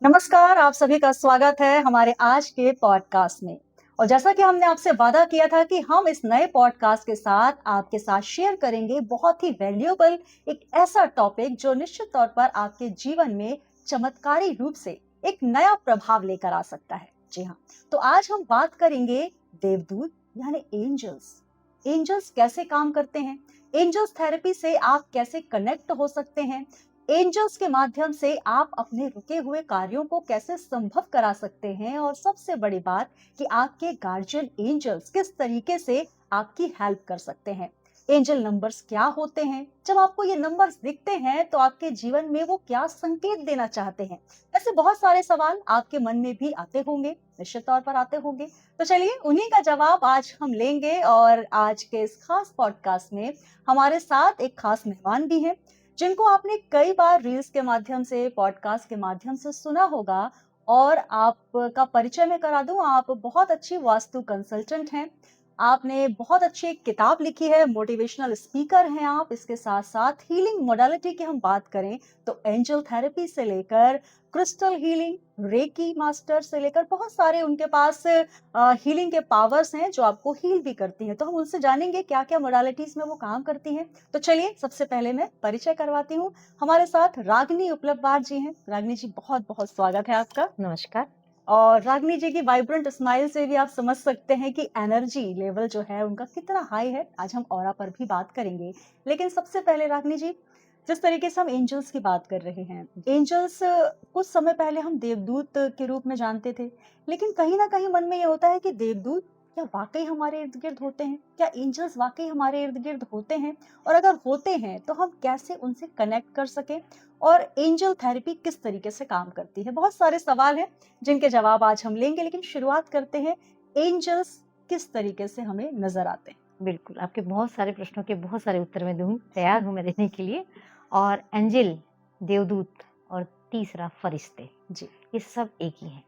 नमस्कार, आप सभी का स्वागत है हमारे आज के पॉडकास्ट में। और जैसा कि हमने आपसे वादा किया था कि हम इस नए पॉडकास्ट के साथ आपके साथ शेयर करेंगे बहुत ही वैल्यूएबल एक ऐसा टॉपिक जो निश्चित तौर पर आपके जीवन में चमत्कारी रूप से एक नया प्रभाव लेकर आ सकता है। जी हाँ, तो आज हम बात करेंगे देवदूत यानी एंजल्स। एंजल्स कैसे काम करते हैं? एंजल्स थेरेपी से आप कैसे कनेक्ट हो सकते हैं? एंजल्स के माध्यम से आप अपने रुके हुए कार्यों को कैसे संभव करा सकते हैं, और सबसे बड़ी बात कि आपके गार्जियन एंजल्स किस तरीके से आपकी हेल्प कर सकते हैं। एंजल नंबर्स क्या होते हैं? जब आपको ये नंबर्स दिखते हैं तो आपके जीवन में वो क्या संकेत देना चाहते हैं? ऐसे बहुत सारे सवाल आपके मन में भी आते होंगे, निश्चित तौर पर आते होंगे। तो चलिए उन्हीं का जवाब आज हम लेंगे, और आज के इस खास पॉडकास्ट में हमारे साथ एक खास मेहमान भी हैं जिनको आपने कई बार रील्स के माध्यम से, पॉडकास्ट के माध्यम से सुना होगा। और आपका परिचय मैं करा दूं, आप बहुत अच्छी वास्तु कंसल्टेंट हैं। आपने बहुत अच्छी एक किताब लिखी है, मोटिवेशनल स्पीकर हैं आप। इसके साथ साथ हीलिंग मोडालिटी की हम बात करें तो एंजल थेरेपी से लेकर क्रिस्टल हीलिंग, रेकी मास्टर से लेकर बहुत सारे उनके पास हीलिंग के पावर्स हैं जो आपको हील भी करती हैं। तो हम उनसे जानेंगे क्या क्या मोडालिटीज में वो काम करती हैं। तो चलिए सबसे पहले मैं परिचय करवाती हूँ। हमारे साथ रागिनी उपलब्ध जी हैं। रागिनी जी, बहुत बहुत स्वागत है आपका। नमस्कार। और रागिनी जी की वाइब्रेंट स्माइल से भी आप समझ सकते हैं कि एनर्जी लेवल जो है उनका कितना हाई है। आज हम ऑरा पर भी बात करेंगे, लेकिन सबसे पहले रागिनी जी, जिस तरीके से हम एंजल्स की बात कर रहे हैं, एंजल्स कुछ समय पहले हम देवदूत के रूप में जानते थे, लेकिन कहीं ना कहीं मन में ये होता है कि देवदूत क्या वाकई हमारे इर्द गिर्द होते हैं? क्या एंजल्स वाकई हमारे इर्द गिर्द होते हैं? और अगर होते हैं तो हम कैसे उनसे कनेक्ट कर सकें? और एंजल थेरेपी किस तरीके से काम करती है? बहुत सारे सवाल हैं जिनके जवाब आज हम लेंगे, लेकिन शुरुआत करते हैं, एंजल्स किस तरीके से हमें नजर आते हैं? बिल्कुल, आपके बहुत सारे प्रश्नों के बहुत सारे उत्तर मैं दूँगी, तैयार हूँ मैं देने के लिए। और एंजेल, देवदूत और तीसरा फरिश्ते, जी ये सब एक ही हैं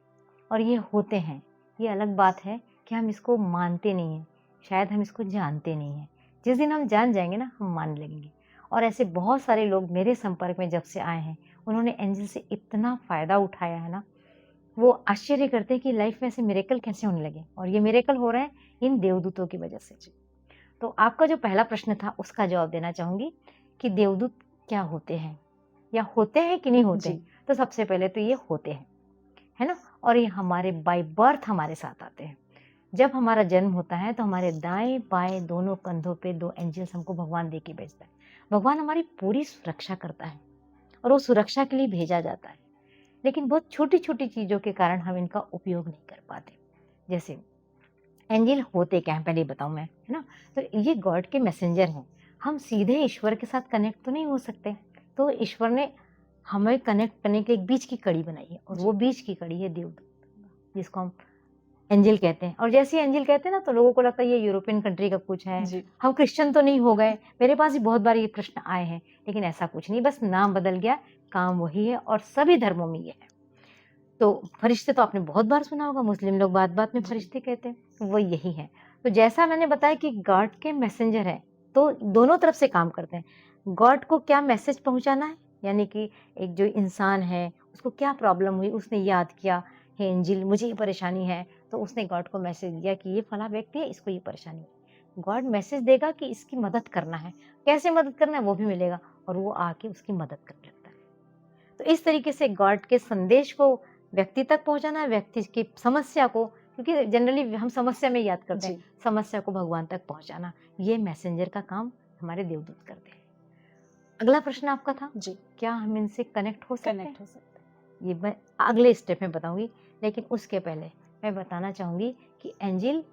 और ये होते हैं। ये अलग बात है कि हम इसको मानते नहीं हैं, शायद हम इसको जानते नहीं हैं। जिस दिन हम जान जाएँगे ना, हम मानने लगेंगे। और ऐसे बहुत सारे लोग मेरे संपर्क में जब से आए हैं, उन्होंने एंजेल से इतना फ़ायदा उठाया है ना, वो आश्चर्य करते हैं कि लाइफ़ में ऐसे मिरेकल कैसे होने लगे, और ये मिरेकल हो रहे हैं इन देवदूतों की वजह से। तो आपका जो पहला प्रश्न था उसका जवाब देना चाहूँगी कि देवदूत क्या होते हैं या होते हैं कि नहीं होते जी हैं? तो सबसे पहले तो ये होते हैं, है ना? और ये हमारे बाय बर्थ हमारे साथ आते हैं। जब हमारा जन्म होता है तो हमारे दाएँ-बाएँ दोनों कंधों पे 2 एंजल्स हमको भगवान दे के भेजता है। भगवान हमारी पूरी सुरक्षा करता है और वो सुरक्षा के लिए भेजा जाता है। लेकिन बहुत छोटी-छोटी चीज़ों के कारण हम इनका उपयोग नहीं कर पाते। जैसे एंजल होते क्या हैं पहले ही बताऊँ मैं, है ना? तो ये गॉड के मैसेंजर हैं। हम सीधे ईश्वर के साथ कनेक्ट तो नहीं हो सकते। तो ईश्वर ने हमें कनेक्ट करने के लिए एक बीच की कड़ी बनाई है, और वो बीच की कड़ी है देवदूत, जिसको हम एंजल कहते हैं। और जैसे ही एंजल कहते हैं ना, तो लोगों को लगता है ये यूरोपियन कंट्री का कुछ है, जी हम क्रिश्चियन तो नहीं हो गए। मेरे पास भी बहुत बार ये प्रश्न आए हैं, लेकिन ऐसा कुछ नहीं, बस नाम बदल गया, काम वही है और सभी धर्मों में ये है। तो फरिश्ते तो आपने बहुत बार सुना होगा, मुस्लिम लोग बात-बात में जी फरिश्ते कहते हैं, तो वो यही है। तो जैसा मैंने बताया कि गॉड के मैसेंजर हैं, तो दोनों तरफ से काम करते हैं। गॉड को क्या मैसेज पहुँचाना है, यानी कि एक जो इंसान है, उसको क्या प्रॉब्लम हुई, उसने याद किया, हे एंजिल मुझे ये परेशानी है, तो उसने गॉड को मैसेज दिया कि ये फलाँ व्यक्ति है, इसको ये परेशानी है। गॉड मैसेज देगा कि इसकी मदद करना है, कैसे मदद करना है वो भी मिलेगा, और वो आके उसकी मदद करने लगता है। तो इस तरीके से गॉड के संदेश को व्यक्ति तक पहुंचाना है, व्यक्ति की समस्या को, क्योंकि जनरली हम समस्या में याद करते हैं, जी समस्या को भगवान तक पहुंचाना, ये मैसेंजर का काम हमारे देवदूत करते हैं। अगला प्रश्न आपका था, जी क्या हम इनसे कनेक्ट हो सकते हैं? कनेक्ट हो सकते ये मैं अगले स्टेप में बताऊंगी, लेकिन उसके पहले मैं बताना चाहूंगी कि एंजिल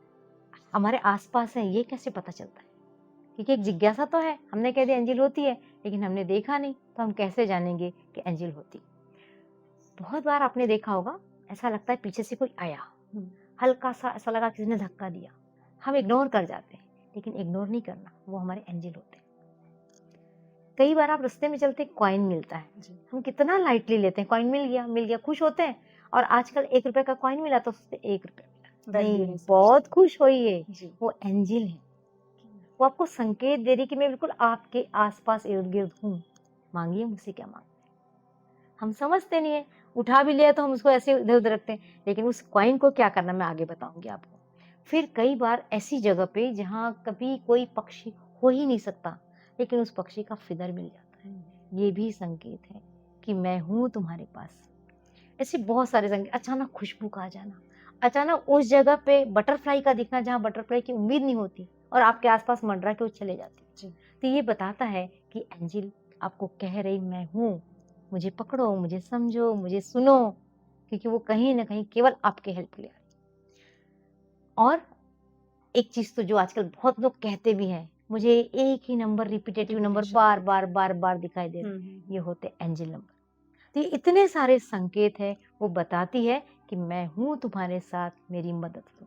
हमारे आसपास है, ये कैसे पता चलता है? क्योंकि एक जिज्ञासा तो है, हमने कह दिया एंजिल होती है, लेकिन हमने देखा नहीं, तो हम कैसे जानेंगे कि एंजिल होती? बहुत बार आपने देखा होगा, ऐसा लगता है पीछे से कोई आया, हैं। हल्का-सा ऐसा लगा किसी ने धक्का दिया। हम इग्नोर कर जाते हैं, लेकिन इग्नोर नहीं करना, वो हमारे एंजल होते हैं। कई बार आप रास्ते में चलते कॉइन मिलता है, जी हम कितना लाइटली लेते हैं, कॉइन मिल गया, खुश होते हैं। और आजकल ₹1 का कॉइन मिला तो सोचते ₹1 मिला। वैल्यू नहीं, नहीं बहुत समझते। खुश होइए, जी वो एंजल है। वो आपको संकेत दे रही कि मैं बिल्कुल आपके आस-पास इर्द-गिर्द हूँ, माँगिए मुझसे क्या माँगना है। हम समझते नहीं है, उठा भी लिया तो हम उसको ऐसे इधर उधर रखते हैं, लेकिन उस कॉइन को क्या करना मैं आगे बताऊंगी आपको। फिर कई बार ऐसी जगह पे जहाँ कभी कोई पक्षी हो ही नहीं सकता, लेकिन उस पक्षी का फिदर मिल जाता है, ये भी संकेत है कि मैं हूँ तुम्हारे पास। ऐसे बहुत सारे संकेत, अचानक खुशबू का आ जाना, अचानक उस जगह पे बटरफ्लाई का दिखना जहाँ बटरफ्लाई की उम्मीद नहीं होती और आपके आसपास मंडरा के वो चले जाती। तो ये बताता है कि एंजिल आपको कह रही मैं हूँ, मुझे पकड़ो, मुझे समझो, मुझे सुनो, क्योंकि वो कहीं ना कहीं केवल आपके हेल्प के लिए आ रही है। और एक चीज तो जो आजकल बहुत लोग कहते भी हैं, मुझे एक ही नंबर, रिपीटेटिव नंबर बार बार बार बार दिखाई दे रहे, ये होते एंजिल नंबर। तो ये इतने सारे संकेत है, वो बताती है कि मैं हूँ तुम्हारे साथ, मेरी मदद करो।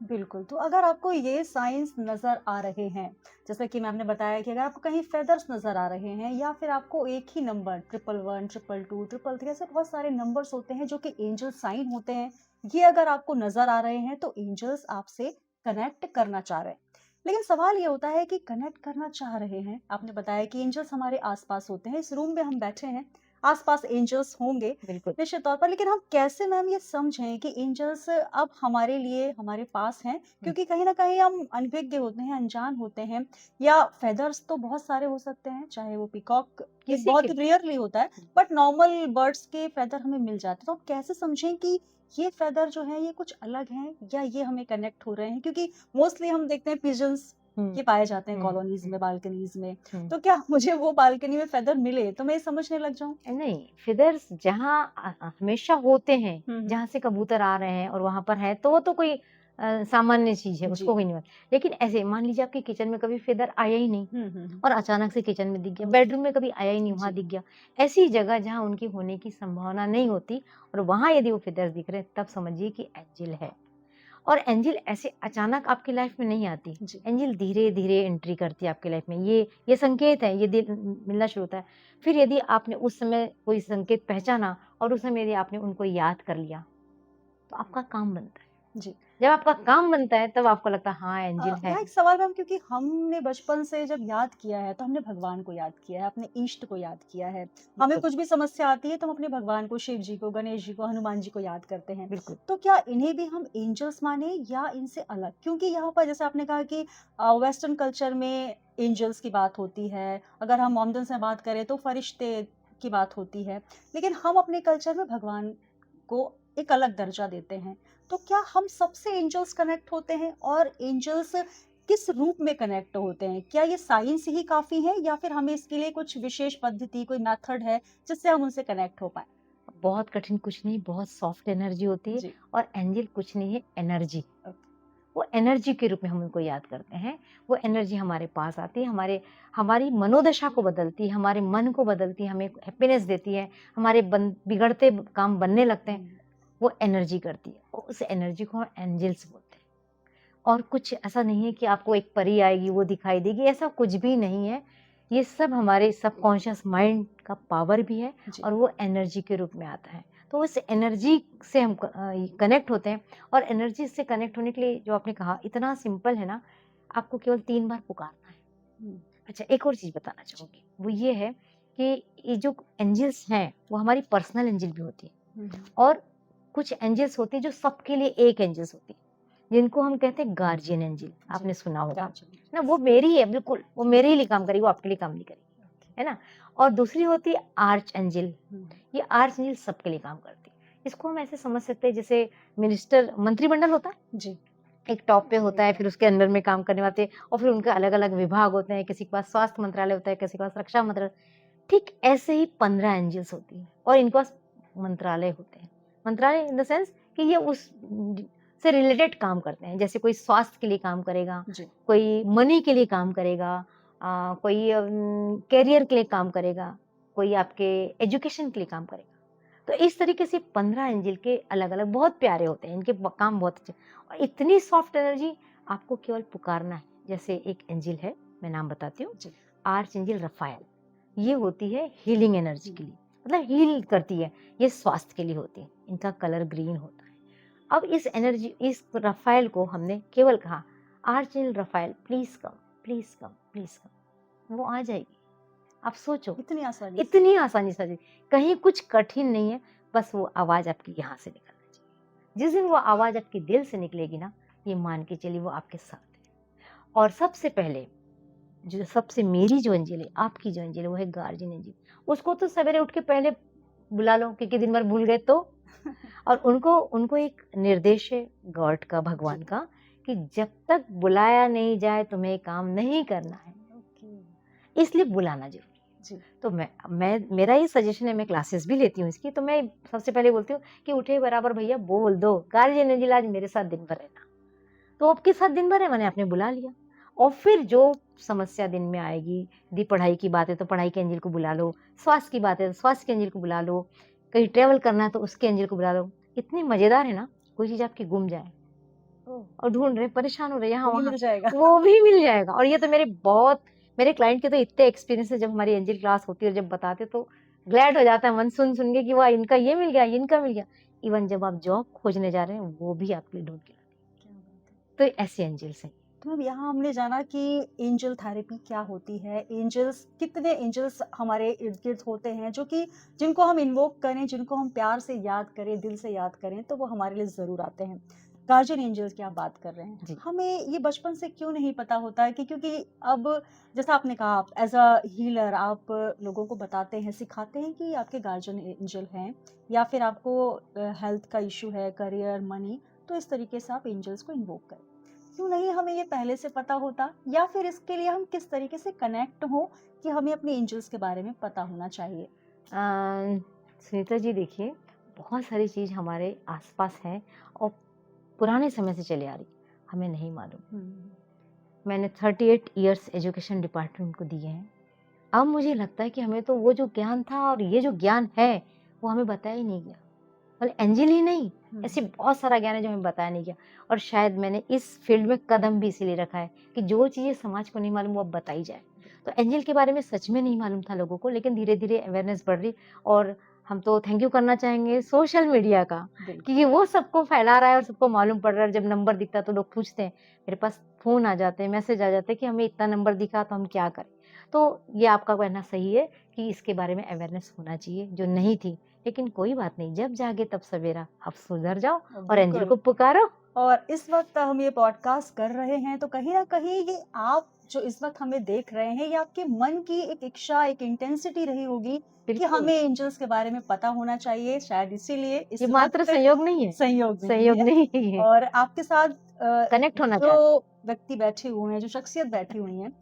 बिल्कुल, तो अगर आपको ये साइंस नज़र आ रहे हैं, जैसा कि मैम ने बताया कि अगर आपको कहीं फेदर्स नज़र आ रहे हैं या फिर आपको एक ही नंबर 111, 222, 333 ऐसे बहुत सारे नंबर्स होते हैं जो कि एंजल साइन होते हैं, ये अगर आपको नज़र आ रहे हैं तो एंजल्स आपसे कनेक्ट करना चाह रहे हैं। लेकिन सवाल ये होता है कि कनेक्ट करना चाह रहे हैं, आपने बताया कि एंजल्स हमारे आस-पास होते हैं, इस रूम में हम बैठे हैं, आस-पास एंजल्स होंगे बिल्कुल। निश्चित तौर पर, लेकिन हम कैसे मैम ये समझें कि एंजल्स अब हमारे लिए हमारे पास हैं? क्योंकि कहीं न कहीं हम अनभिज्ञ होते हैं, अनजान होते हैं, या फेदर्स तो बहुत सारे हो सकते हैं, चाहे वो पीकॉक के किसी बहुत के रेयरली होता है, बट नॉर्मल बर्ड्स के फेदर हमें मिल जाते हैं। तो हम कैसे समझें कि ये फेदर जो है ये कुछ अलग हैं या ये हमें कनेक्ट हो रहे हैं? क्योंकि मोस्टली हम देखते हैं पिजन्स हम्म, ये पाए जाते हैं हम्म, कॉलोनीज़ में, बालकनीज़ में। हम्म। तो क्या मुझे वो बालकनी में फेदर मिले तो मैं ये समझने लग जाऊँ? नहीं, फिदर्स जहाँ हमेशा होते हैं, हुँ, हुँ। जहाँ से कबूतर आ रहे हैं और वहां पर है, तो वो तो कोई सामान्य चीज है, जी। उसको कोई नहीं लेकिन ऐसे मान लीजिए आपके किचन में कभी फिदर आया ही नहीं हुँ, हुँ, हुँ। और अचानक से किचन में दिख गया, ओके। बेडरूम में कभी आया ही नहीं, वहां जी। दिख गया, ऐसी जगह जहाँ उनकी होने की संभावना नहीं होती और वहां यदि वो फिदर्स दिख रहे हैं, तब समझिए कि एंजिल है। और एंजिल ऐसे अचानक आपकी लाइफ में नहीं आती, जी। एंजिल धीरे धीरे एंट्री करती है आपकी लाइफ में, ये संकेत है, ये मिलना शुरू होता है। फिर यदि आपने उस समय कोई संकेत पहचाना और उस समय यदि आपने उनको याद कर लिया, तो आपका काम बनता है। जी। जब आपका काम बनता है तब आपको लगता है हाँ एंजिल है। यहाँ एक सवाल मैम, क्योंकि हमने बचपन से जब याद किया है तो हमने भगवान को याद किया है, अपने इष्ट को याद किया है। हमें बिल्कुल, कुछ भी समस्या आती है तो हम अपने भगवान को, शिव जी को, गणेश जी को, हनुमान जी को याद करते हैं। बिल्कुल। तो क्या इन्हें भी हम एंजल्स माने या इनसे अलग? क्योंकि यहाँ पर जैसे आपने कहा कि वेस्टर्न कल्चर में एंजल्स की बात होती है, अगर हम मोमडन से बात करें तो फरिश्ते की बात होती है, लेकिन हम अपने कल्चर में भगवान को एक अलग दर्जा देते हैं। तो क्या हम सबसे एंजल्स कनेक्ट होते हैं, और एंजल्स किस रूप में कनेक्ट होते हैं? क्या ये साइंस ही काफ़ी है या फिर हमें इसके लिए कुछ विशेष पद्धति, कोई मेथड है जिससे हम उनसे कनेक्ट हो पाएँ? बहुत कठिन कुछ नहीं, बहुत सॉफ्ट एनर्जी होती है जी। और एंजिल कुछ नहीं है, एनर्जी। ओके। वो एनर्जी के रूप में हम उनको याद करते हैं। वो एनर्जी हमारे पास आती है, हमारी मनोदशा को बदलती है, हमारे मन को बदलती है, हमें हैप्पीनेस देती है, हमारे बिगड़ते काम बनने लगते हैं, वो एनर्जी करती है। और उस एनर्जी को हम एंजल्स बोलते हैं। और कुछ ऐसा नहीं है कि आपको एक परी आएगी, वो दिखाई देगी, ऐसा कुछ भी नहीं है। ये सब हमारे सबकॉन्शियस माइंड का पावर भी है जी। और वो एनर्जी के रूप में आता है। तो उस एनर्जी से हम कनेक्ट होते हैं और एनर्जी से कनेक्ट होने के लिए जो आपने कहा इतना सिंपल है ना, आपको केवल 3 बार पुकारना है। हुँ। अच्छा, एक और चीज़ बताना चाहूँगी, वो ये है कि ये जो एंजल्स हैं, वो हमारी पर्सनल एंजल भी होती है हुँ, हुँ। और कुछ एंजल्स होती है जो सबके लिए एक एंजल्स होती है, जिनको हम कहते हैं गार्जियन एंजल, जी। आपने सुना होगा गॉट यू। ना, वो मेरी है बिल्कुल, वो मेरे ही लिए काम करेगी, वो आपके लिए काम नहीं करेगी, ओके। है ना। और दूसरी होती है आर्च एंजल, हुँ। ये आर्च एंजल सबके लिए काम करती है। इसको हम ऐसे समझ सकते हैं जैसे मिनिस्टर, मंत्रिमंडल होता है, जी। एक टॉप पे होता है, फिर उसके अंडर में काम करने वाले और फिर उनके अलग अलग विभाग होते हैं, किसी के पास स्वास्थ्य मंत्रालय होता है, किसी के पास रक्षा मंत्रालय। ठीक ऐसे ही 15 एंजल्स होती हैं और इनके पास मंत्रालय होते हैं। मंत्रालय इन द सेंस कि ये उस से रिलेटेड काम करते हैं, जैसे कोई स्वास्थ्य के लिए काम करेगा, जी। कोई मनी के लिए काम करेगा, कोई करियर के लिए काम करेगा, कोई आपके एजुकेशन के लिए काम करेगा। तो इस तरीके से 15 एंजल के अलग अलग बहुत प्यारे होते हैं, इनके काम बहुत अच्छे और इतनी सॉफ्ट एनर्जी, आपको केवल पुकारना है। जैसे एक एंजल है, मैं नाम बताती हूँ, जी। Arch angel Rafale. ये होती है हीलिंग एनर्जी के लिए, मतलब हील करती है, ये स्वास्थ्य के लिए होती है, इनका कलर ग्रीन होता है। अब इस एनर्जी, इस रफाएल को हमने केवल कहा archangel Raphael please come, please come, please come, वो आ जाएगी। आप सोचो, इतनी आसानी से? इतनी आसानी से, कहीं कुछ कठिन नहीं है, बस वो आवाज़ आपकी यहाँ से निकलनी चाहिए। जिस दिन वो आवाज़ आपके दिल से निकलेगी ना, ये मान के चलिए वो आपके साथ है। और सबसे पहले जो सबसे मेरी जो एंजल है, आपकी जो एंजल है, वो है गार्जियन एंजल। उसको तो सवेरे उठ के पहले बुला लो, क्योंकि दिन भर भूल गए तो। और उनको उनको एक निर्देश है गॉड का, भगवान जी। का, कि जब तक बुलाया नहीं जाए तुम्हें काम नहीं करना है, ओके। इसलिए बुलाना जरूरी है। जी। तो मैं मेरा ये सजेशन है, मैं क्लासेस भी लेती हूँ इसकी, तो मैं सबसे पहले बोलती हूँ कि उठे बराबर भैया बोल दो, गार्जियन एंजल आज मेरे साथ दिन भर रहना। तो आपके साथ दिन भर है, मैंने आपने बुला लिया। और फिर जो समस्या दिन में आएगी, यदि पढ़ाई की बात है तो पढ़ाई के एंजल को बुला लो, स्वास्थ्य की बात है तो स्वास्थ्य के एंजल को बुला लो, कहीं ट्रेवल करना है तो उसके एंजल को बुला लो। इतनी मजेदार है ना, कोई चीज आपकी गुम जाए ओह! और ढूंढ रहे परेशान हो रहे यहाँ वो भी वहाँ, मिल जाएगा। वो भी मिल जाएगा। और ये तो मेरे क्लाइंट के तो इतने एक्सपीरियंस है, जब हमारी एंजल क्लास होती है और जब बताते तो ग्लैड हो जाता है मन सुन सुन के कि वाह, इनका ये मिल गया, इनका मिल गया। इवन जब आप जॉब खोजने जा रहे हैं वो भी आपके लिए ढूंढ के लाते क्या बात है। हैं। तो ऐसे एंजल्स हैं। तो मैम यहाँ हमने जाना कि एंजल थेरेपी क्या होती है, एंजल्स कितने एंजल्स हमारे इर्द गिर्द होते हैं जो कि जिनको हम इन्वोक करें, जिनको हम प्यार से याद करें, दिल से याद करें तो वो हमारे लिए ज़रूर आते हैं। गार्जियन एंजल्स की आप बात कर रहे हैं, जी। हमें ये बचपन से क्यों नहीं पता होता है कि क्योंकि अब जैसा आपने कहा आप एज अ हीलर आप लोगों को बताते हैं, सिखाते हैं कि आपके गार्जियन एंजल हैं या फिर आपको हेल्थ का इशू है, करियर, मनी, तो इस तरीके से आप एंजल्स को इन्वोक करें। क्यों नहीं हमें ये पहले से पता होता, या फिर इसके लिए हम किस तरीके से कनेक्ट हो कि हमें अपने एंजल्स के बारे में पता होना चाहिए? सुनीता जी देखिए, बहुत सारी चीज़ हमारे आसपास है और पुराने समय से चली आ रही, हमें नहीं मालूम। मैंने 38 इयर्स एजुकेशन डिपार्टमेंट को दिए हैं। अब मुझे लगता है कि हमें तो वो जो ज्ञान था और ये जो ज्ञान है वो हमें बताया ही नहीं गया। मतलब एंजल ही नहीं, ऐसे बहुत सारा ज्ञान है जो हमें बताया नहीं गया। और शायद मैंने इस फील्ड में कदम भी इसीलिए रखा है कि जो चीज़ें समाज को नहीं मालूम वो अब बताई जाए। तो एंजल के बारे में सच में नहीं मालूम था लोगों को, लेकिन धीरे धीरे अवेयरनेस बढ़ रही। और हम तो थैंक यू करना चाहेंगे सोशल मीडिया का, बिल्कुल। क्योंकि वो सबको फैला रहा है और सबको मालूम पड़ रहा है। जब नंबर दिखता है तो लोग पूछते हैं, मेरे पास फ़ोन आ जाते हैं, मैसेज आ जाते हैं कि हमें इतना नंबर दिखा तो हम क्या करें। तो ये आपका कहना सही है कि इसके बारे में अवेयरनेस होना चाहिए जो नहीं थी। लेकिन कोई बात नहीं, जब जागे तब सवेरा, अब सुधर जाओ और एंजल बिल्कुल। को पुकारो। और इस वक्त हम ये पॉडकास्ट कर रहे हैं तो कहीं ना कहीं ये आप जो इस वक्त हमें देख रहे हैं, ये आपके मन की एक इच्छा, एक इंटेंसिटी रही होगी कि बिल्कुल, हमें एंजल्स के बारे में पता होना चाहिए। शायद इसीलिए इस ये मात्र वक्त संयोग नहीं है, संयोग नहीं संयोग है। नहीं है ये, और आपके साथ कनेक्ट होना जो चाहते व्यक्ति बैठे हुए हैं, जो शख्सियत बैठी हुई हैं,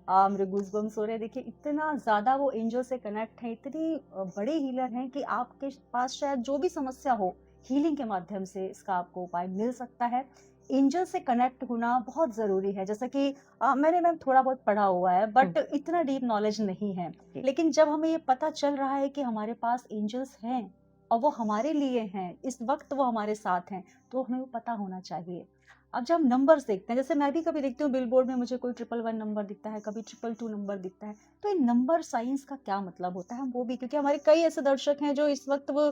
मेरे गूज़बम्प्स हो रहे हैं। देखिए इतना ज़्यादा वो एंजल से कनेक्ट हैं, इतनी बड़े हीलर हैं कि आपके पास शायद जो भी समस्या हो, हीलिंग के माध्यम से इसका आपको उपाय मिल सकता है। एंजल से कनेक्ट होना बहुत ज़रूरी है। जैसा कि मैंने मैम थोड़ा बहुत पढ़ा हुआ है, बट इतना डीप नॉलेज नहीं है। जी। लेकिन जब हमें ये पता चल रहा है कि हमारे पास एंजल्स हैं और वो हमारे लिए हैं, इस वक्त वो हमारे साथ हैं, तो हमें वो पता होना चाहिए। अब जब हम नंबर्स देखते हैं, जैसे मैं भी कभी देखती हूँ बिलबोर्ड में मुझे कोई 111 नंबर दिखता है, कभी 222 नंबर दिखता है, तो इन नंबर साइंस का क्या मतलब होता है? हम वो भी, क्योंकि हमारे कई ऐसे दर्शक हैं जो इस वक्त वो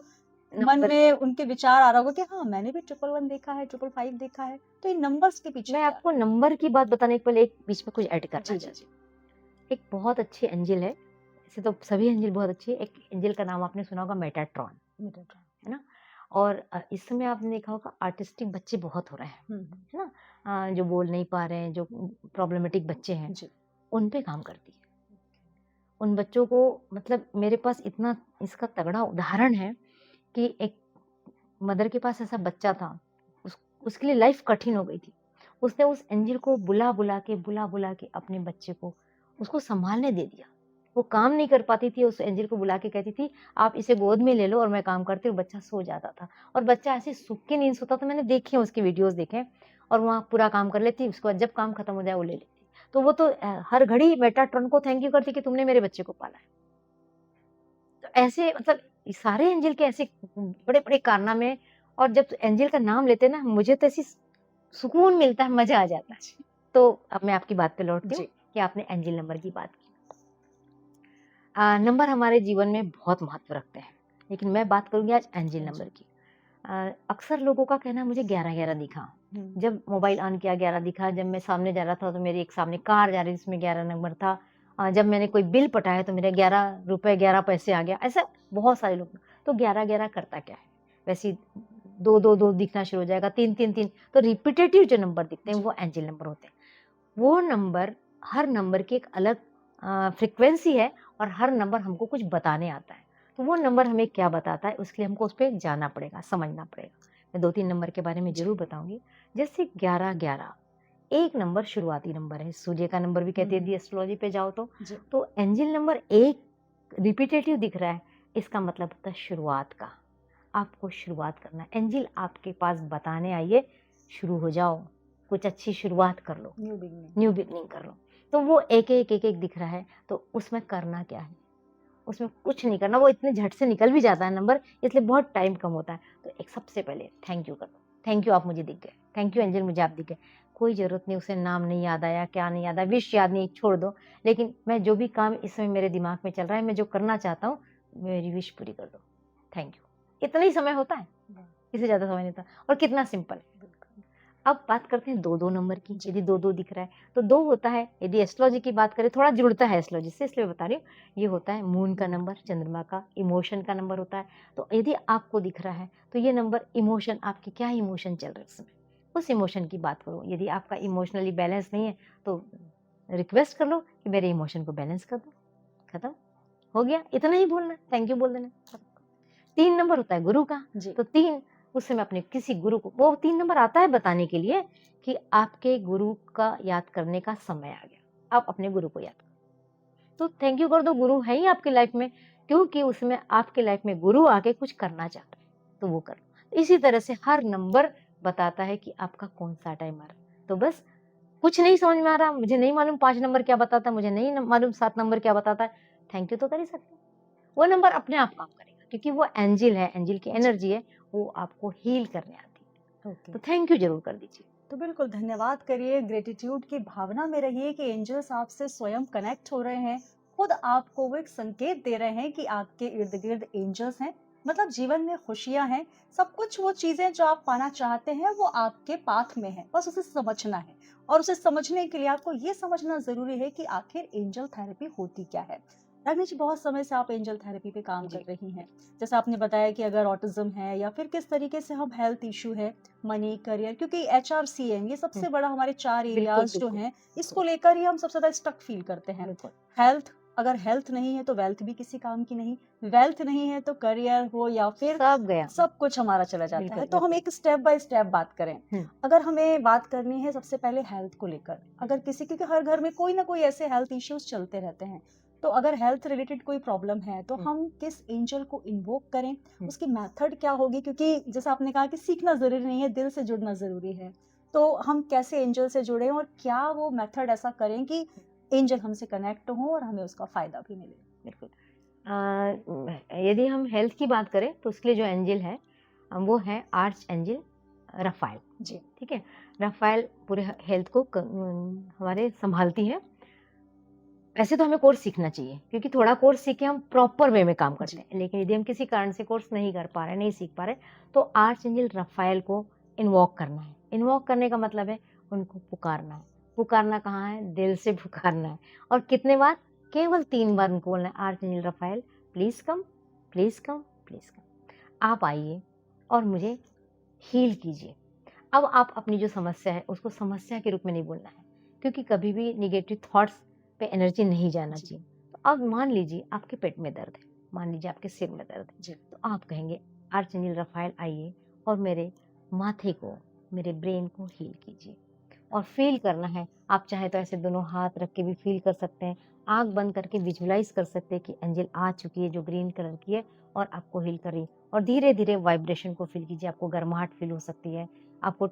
मन नंबर में उनके विचार आ रहा होगा कि हाँ मैंने भी 111 देखा है, 555 देखा है, तो इन नंबर्स के पीछे मैं क्या? आपको नंबर की बात बताने के पहले एक बीच में कुछ ऐड करना जी जी चाहती जी। हूँ। एक बहुत अच्छी एंजल है, ऐसे तो सभी एंजल बहुत अच्छी है। एक एंजल का नाम आपने सुना होगा, मेटाट्रॉन, है ना। और इस समय आपने देखा होगा आर्टिस्टिक बच्चे बहुत हो रहे हैं, है ना। जो बोल नहीं पा रहे हैं, जो प्रॉब्लमेटिक बच्चे हैं, जी। उन पे काम करती है। उन बच्चों को, मतलब मेरे पास इतना इसका तगड़ा उदाहरण है कि एक मदर के पास ऐसा बच्चा था, उसके लिए लाइफ कठिन हो गई थी। उसने उस एंजल को बुला बुला के अपने बच्चे को उसको संभालने दे दिया। वो काम नहीं कर पाती थी, उस एंजल को बुला के कहती थी आप इसे गोद में ले लो और मैं काम करती हूँ। बच्चा सो जाता था और बच्चा ऐसे सुख के नींद सोता था। मैंने देखे उसके वीडियोस देखे, और वहाँ पूरा काम कर लेती, उसके बाद जब काम खत्म हो जाए वो ले लेती। तो वो तो हर घड़ी मेटाट्रॉन को थैंक यू करती कि तुमने मेरे बच्चे को पाला है। तो ऐसे मतलब सारे एंजल के ऐसे बड़े बड़े कारनामे। और जब एंजल का नाम लेते ना, मुझे तो ऐसी सुकून मिलता है, मजा आ जाता है। तो अब मैं आपकी बात पे लौटती हूँ जी। कि आपने एंजल नंबर की बात की। नंबर हमारे जीवन में बहुत महत्व रखते हैं, लेकिन मैं बात करूंगी आज एंजल नंबर की। अक्सर लोगों का कहना मुझे 11-11 दिखा, जब मोबाइल ऑन किया 11 दिखा, जब मैं सामने जा रहा था तो मेरे एक सामने कार जा रही थी जिसमें 11 नंबर था, जब मैंने कोई बिल पटाया तो मेरे 11 रुपए 11 पैसे आ गया। ऐसा बहुत सारे लोग, तो 11-11 करता क्या है, वैसे 2-2-2 दिखना शुरू हो जाएगा, 3-3-3, तो रिपीटेटिव जो नंबर दिखते हैं वो एंजल नंबर होते हैं। वो नंबर, हर नंबर की एक अलग फ्रीक्वेंसी है और हर नंबर हमको कुछ बताने आता है। तो वो नंबर हमें क्या बताता है, उसके लिए हमको उस पे जाना पड़ेगा, समझना पड़ेगा। मैं 2-3 नंबर के बारे में ज़रूर बताऊँगी। जैसे 11-11 एक नंबर शुरुआती नंबर है, सूर्य का नंबर भी कहते हैं यदि एस्ट्रोलॉजी पे जाओ तो। जी। तो एंजल नंबर 1 रिपीटेटिव दिख रहा है, इसका मतलब होता है शुरुआत का। आपको शुरुआत करना है। एंजल आपके पास बताने आई है, शुरू हो जाओ, कुछ अच्छी शुरुआत कर लो, न्यू बिगनिंग कर लो। तो वो एक-एक दिख रहा है, तो उसमें करना क्या है? उसमें कुछ नहीं करना, वो इतने झट से निकल भी जाता है नंबर, इसलिए बहुत टाइम कम होता है। तो एक सबसे पहले थैंक यू कर दो, थैंक यू आप मुझे दिख गए, थैंक यू एंजल मुझे आप दिख गए। कोई ज़रूरत नहीं उसे नाम नहीं याद आया, क्या नहीं याद आया, विश याद नहीं, छोड़ दो। लेकिन मैं जो भी काम इस समय मेरे दिमाग में चल रहा है, मैं जो करना चाहता हूँ, मेरी विश पूरी कर दो, थैंक यू। इतना ही समय होता है, इससे ज़्यादा समय नहीं होता, और कितना सिंपल है। अब बात करते हैं 2-2 नंबर की। यदि 2-2 दिख रहा है तो 2 होता है, यदि एस्ट्रोलॉजी की बात करें थोड़ा जुड़ता है एस्ट्रोलॉजी से, इसलिए बता रही हूँ। ये होता है मून का नंबर, चंद्रमा का, इमोशन का नंबर होता है। तो यदि आपको दिख रहा है तो ये नंबर इमोशन, आपके क्या इमोशन चल रहे हैं उसमें, उस इमोशन की बात करो। यदि आपका इमोशनली बैलेंस नहीं है तो रिक्वेस्ट कर लो कि मेरे इमोशन को बैलेंस कर दो, खत्म हो गया। इतना ही बोलना, थैंक यू बोल देना। 3 नंबर होता है गुरु का, तो 3 उस समय अपने किसी गुरु को, वो 3 नंबर आता है बताने के लिए कि आपके गुरु का याद करने का समय आ गया, आप अपने गुरु को याद करो। तो थैंक यू कर दो, गुरु है ही आपकी लाइफ में, क्योंकि उसमें आपके लाइफ में गुरु आके कुछ करना चाहता है, तो वो करो। इसी तरह से हर नंबर बताता है कि आपका कौन सा टाइम आ रहा है। तो बस कुछ नहीं समझ में आ रहा, मुझे नहीं मालूम 5 नंबर क्या बताता है, मुझे नहीं मालूम 7 नंबर क्या बताता है, थैंक यू तो कर ही सकते हैं। वो नंबर अपने आप काम करेगा, क्योंकि वो एंजल है, एंजल की एनर्जी है, वो आपको हील करने आती है। तो थैंक यू जरूर कर दीजिए। तो बिल्कुल धन्यवाद करिए, ग्रेटिट्यूड की भावना में रहिए कि एंजल्स आपसे स्वयं कनेक्ट हो रहे हैं, खुद आपको वो एक संकेत दे रहे हैं कि आपके इर्द गिर्द एंजल्स हैं, मतलब जीवन में खुशियां हैं, सब कुछ वो चीजें जो आप पाना चाहते हैं वो आपके पाथ में है, बस उसे समझना है। और उसे समझने के लिए आपको ये समझना जरूरी है कि आखिर एंजल थेरेपी होती क्या है। रानी जी, बहुत समय से आप एंजल थेरेपी पे काम कर रही हैं, जैसे आपने बताया कि अगर ऑटिज्म है या फिर किस तरीके से हम हेल्थ इशू है, मनी, करियर, क्योंकि HRCM ये सबसे बड़ा हमारे 4 एरियाज जो हैं, इसको लेकर ही हम सबसे ज्यादा स्टक फील करते हैं। हेल्थ, अगर हेल्थ नहीं है तो वेल्थ भी किसी काम की नहीं, वेल्थ नहीं है तो करियर हो या फिर सब गया, सब कुछ हमारा चला जाता है। तो हम एक स्टेप बाय स्टेप बात करें। अगर हमें बात करनी है सबसे पहले हेल्थ को लेकर, अगर किसी के हर घर में कोई ना कोई ऐसे हेल्थ इश्यूज चलते रहते हैं, तो अगर हेल्थ रिलेटेड कोई प्रॉब्लम है तो हम किस एंजल को इन्वोक करें, उसकी मेथड क्या होगी, क्योंकि जैसा आपने कहा कि सीखना जरूरी नहीं है, दिल से जुड़ना जरूरी है। तो हम कैसे एंजल से जुड़े और क्या वो मेथड ऐसा करें कि एंजल हमसे कनेक्ट हो और हमें उसका फायदा भी मिले। बिल्कुल। यदि हम हेल्थ की बात करें तो उसके लिए जो एंजल है वो है आर्च एंजल रफाइल जी। ठीक है। रफाइल पूरे हेल्थ को हमारे संभालती है। ऐसे तो हमें कोर्स सीखना चाहिए, क्योंकि थोड़ा कोर्स सीख के हम प्रॉपर वे में काम करते हैं, लेकिन यदि हम किसी कारण से कोर्स नहीं कर पा रहे, नहीं सीख पा रहे, तो आर्च एंजल रफाइल को इन्वॉक करना है। इन्वॉक करने का मतलब है उनको पुकारना है। पुकारना कहाँ है? दिल से पुकारना है। और कितने बार? केवल 3 बार उनको बोलना है, arch angel Rafale please come, please come, please कम, आप आइए और मुझे हील कीजिए। अब आप अपनी जो समस्या है उसको समस्या के रूप में नहीं बोलना है, क्योंकि कभी भी निगेटिव थॉट्स पे एनर्जी नहीं जाना चाहिए। तो अब मान लीजिए आपके पेट में दर्द है, मान लीजिए आपके सिर में दर्द है, तो आप कहेंगे आर्चएंजल रफाइल आइए और मेरे माथे को, मेरे ब्रेन को हील कीजिए। और फील करना है, आप चाहे तो ऐसे दोनों हाथ रख के भी फील कर सकते हैं, आंख बंद करके विजुलाइज कर सकते हैं कि एंजल आ चुकी है जो ग्रीन कलर की है और आपको हील कर रही है। और धीरे धीरे वाइब्रेशन को फील कीजिए, आपको गर्माहट फील हो सकती है, आपको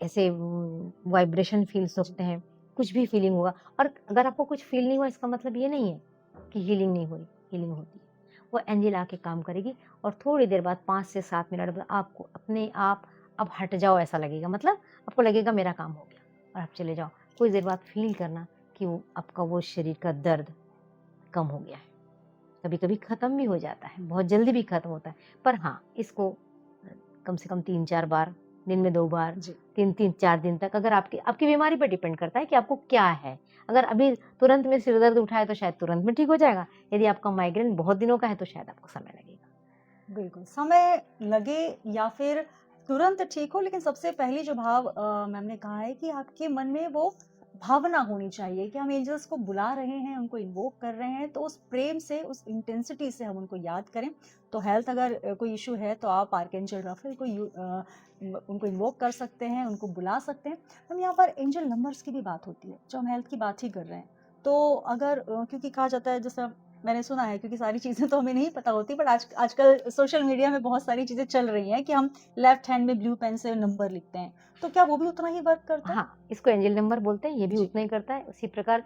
ऐसे वाइब्रेशन फील सकते हैं, कुछ भी फीलिंग होगा। और अगर आपको कुछ फील नहीं हुआ इसका मतलब ये नहीं है कि हीलिंग नहीं हुई, हीलिंग होती है। वो एंजल आके काम करेगी और थोड़ी देर बाद 5 से 7 मिनट बाद आपको अपने आप अब हट जाओ ऐसा लगेगा, मतलब आपको लगेगा मेरा काम हो गया और आप चले जाओ। कुछ देर बाद फील करना कि वो आपका वो शरीर का दर्द कम हो गया है। कभी कभी ख़त्म भी हो जाता है, बहुत जल्दी भी ख़त्म होता है, पर हाँ इसको कम से कम 3-4 बार, दिन में 2 बार, 3-4 दिन तक, अगर आपकी बीमारी पर डिपेंड करता है कि आपको क्या है। अगर अभी तुरंत में सिर दर्द उठा है तो शायद तुरंत में ठीक हो जाएगा, यदि आपका माइग्रेन बहुत दिनों का है तो शायद आपको समय लगेगा। बिल्कुल, समय लगे या फिर तुरंत ठीक हो, लेकिन सबसे पहली जो भाव मैम ने कहा है कि आपके मन में वो भावना होनी चाहिए कि हम एंजल्स को बुला रहे हैं, उनको इन्वोक कर रहे हैं, तो उस प्रेम से, उस इंटेंसिटी से हम उनको याद करें। तो हेल्थ अगर कोई इश्यू है तो आप आर्कएंजल राफेल को उनको इन्वोक कर सकते हैं, उनको बुला सकते हैं। मैम यहाँ पर एंजल नंबर्स की भी बात होती है, जो हम हेल्थ की बात ही कर रहे हैं। तो अगर क्योंकि कहा जाता है, जैसा मैंने सुना है, क्योंकि सारी चीज़ें तो हमें नहीं पता होती, बट आजकल सोशल मीडिया में बहुत सारी चीज़ें चल रही हैं कि हम लेफ्ट हैंड में ब्लू पेन से नंबर लिखते हैं, तो क्या वो भी उतना ही वर्क करता है? हाँ, इसको एंजल नंबर बोलते हैं, ये भी जी। उतना ही करता है। उसी प्रकार